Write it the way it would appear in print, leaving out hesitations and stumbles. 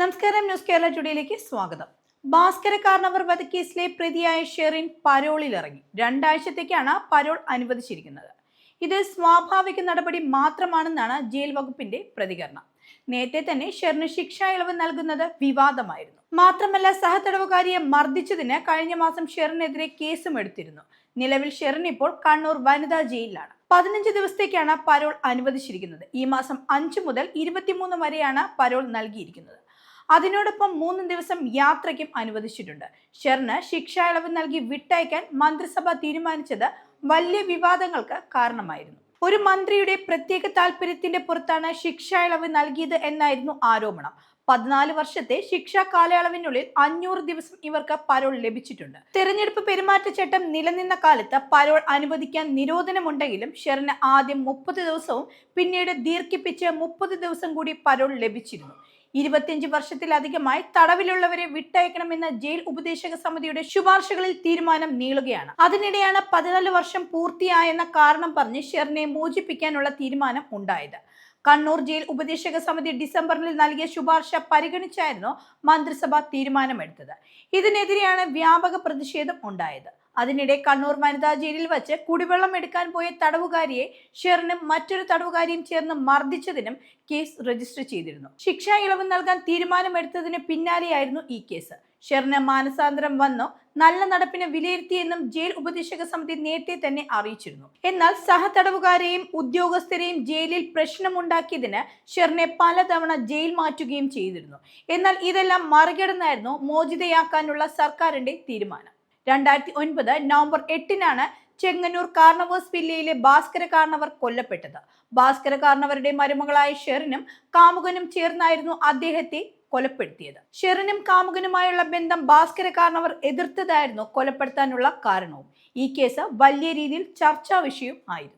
നമസ്കാരം, ന്യൂസ് കേരള ടുഡേയിലേക്ക് സ്വാഗതം. ഭാസ്കര കാർണവർ വധക്കേസിലെ പ്രതിയായ ഷെറിൻ പരോളിലിറങ്ങി. 2 ആഴ്ചത്തേക്കാണ് പരോൾ അനുവദിച്ചിരിക്കുന്നത്. ഇത് സ്വാഭാവിക നടപടി മാത്രമാണെന്നാണ് ജയിൽ വകുപ്പിന്റെ പ്രതികരണം. നേരത്തെ തന്നെ ഷെറിന് ശിക്ഷാ ഇളവ് നൽകുന്നത് വിവാദമായിരുന്നു. മാത്രമല്ല, സഹതടവുകാരിയെ മർദ്ദിച്ചതിന് കഴിഞ്ഞ മാസം ഷെറിനെതിരെ കേസും എടുത്തിരുന്നു. നിലവിൽ ഷെറിൻ ഇപ്പോൾ കണ്ണൂർ വനിതാ ജയിലിലാണ്. 15 ദിവസത്തേക്കാണ് പരോൾ അനുവദിച്ചിരിക്കുന്നത്. ഈ മാസം 5 മുതൽ 23 വരെയാണ് പരോൾ നൽകിയിരിക്കുന്നത്. അതിനോടൊപ്പം 3 ദിവസം യാത്രയ്ക്കും അനുവദിച്ചിട്ടുണ്ട്. ഷെറിന് ശിക്ഷാ ഇളവ് നൽകി വിട്ടയക്കാൻ മന്ത്രിസഭ തീരുമാനിച്ചത് വലിയ വിവാദങ്ങൾക്ക് കാരണമായിരുന്നു. ഒരു മന്ത്രിയുടെ പ്രത്യേക താല്പര്യത്തിന്റെ പുറത്താണ് ശിക്ഷാ ഇളവ് നൽകിയത് എന്നായിരുന്നു ആരോപണം. 14 വർഷത്തെ ശിക്ഷാ കാലയളവിനുള്ളിൽ 500 ദിവസം ഇവർക്ക് പരോൾ ലഭിച്ചിട്ടുണ്ട്. തെരഞ്ഞെടുപ്പ് പെരുമാറ്റച്ചട്ടം നിലനിന്ന കാലത്ത് പരോൾ അനുവദിക്കാൻ നിരോധനമുണ്ടെങ്കിലും ഷെറിന് ആദ്യം 30 ദിവസവും പിന്നീട് ദീർഘിപ്പിച്ച് 30 ദിവസം കൂടി പരോൾ ലഭിച്ചിരുന്നു. 25 വർഷത്തിലധികമായി തടവിലുള്ളവരെ വിട്ടയക്കണമെന്ന ജയിൽ ഉപദേശക സമിതിയുടെ ശുപാർശകളിൽ തീരുമാനം നീളുകയാണ്. അതിനിടെയാണ് 14 വർഷം പൂർത്തിയായെന്ന കാരണം പറഞ്ഞ് ഷെറിനെ മോചിപ്പിക്കാനുള്ള തീരുമാനം ഉണ്ടായത്. കണ്ണൂർ ജയിൽ ഉപദേശക സമിതി ഡിസംബറിൽ നൽകിയ ശുപാർശ പരിഗണിച്ചായിരുന്നു മന്ത്രിസഭ തീരുമാനമെടുത്തത്. ഇതിനെതിരെയാണ് വ്യാപക പ്രതിഷേധം ഉണ്ടായത്. അതിനിടെ കണ്ണൂർ വനിതാ ജയിലിൽ വച്ച് കുടിവെള്ളം എടുക്കാൻ പോയ തടവുകാരിയെ ഷെറിനും മറ്റൊരു തടവുകാരിയും ചേർന്ന് മർദ്ദിച്ചതിനും കേസ് രജിസ്റ്റർ ചെയ്തിരുന്നു. ശിക്ഷാ ഇളവ് നൽകാൻ തീരുമാനമെടുത്തതിന് പിന്നാലെയായിരുന്നു ഈ കേസ്. ഷെറിന് മാനസാന്തരം വന്നോ നല്ല നടപ്പിനെ വിലയിരുത്തിയെന്നും ജയിൽ ഉപദേശക സമിതി നേരത്തെ തന്നെ അറിയിച്ചിരുന്നു. എന്നാൽ സഹതടവുകാരെയും ഉദ്യോഗസ്ഥരെയും ജയിലിൽ പ്രശ്നമുണ്ടാക്കിയതിന് ഷെറിനെ പലതവണ ജയിൽ മാറ്റുകയും ചെയ്തിരുന്നു. എന്നാൽ ഇതെല്ലാം മറികടന്നായിരുന്നു മോചിതയാക്കാനുള്ള സർക്കാരിന്റെ തീരുമാനം. 2009 നവംബർ 8-നാണ് ചെങ്ങന്നൂർ കാർണവേഴ്സ് വില്ലയിലെ ഭാസ്കര കാർണവർ കൊല്ലപ്പെട്ടത്. ഭാസ്കര കാർണവരുടെ മരുമകളായ ഷെറിനും കാമുകനും ചേർന്നായിരുന്നു അദ്ദേഹത്തെ കൊലപ്പെടുത്തിയത്. ഷെറിനും കാമുകനുമായുള്ള ബന്ധം ഭാസ്കര കാർണവർ എതിർത്തതായിരുന്നു കൊലപ്പെടുത്താനുള്ള കാരണവും. ഈ കേസ് വലിയ രീതിയിൽ ചർച്ചാ വിഷയം ആയിരുന്നു.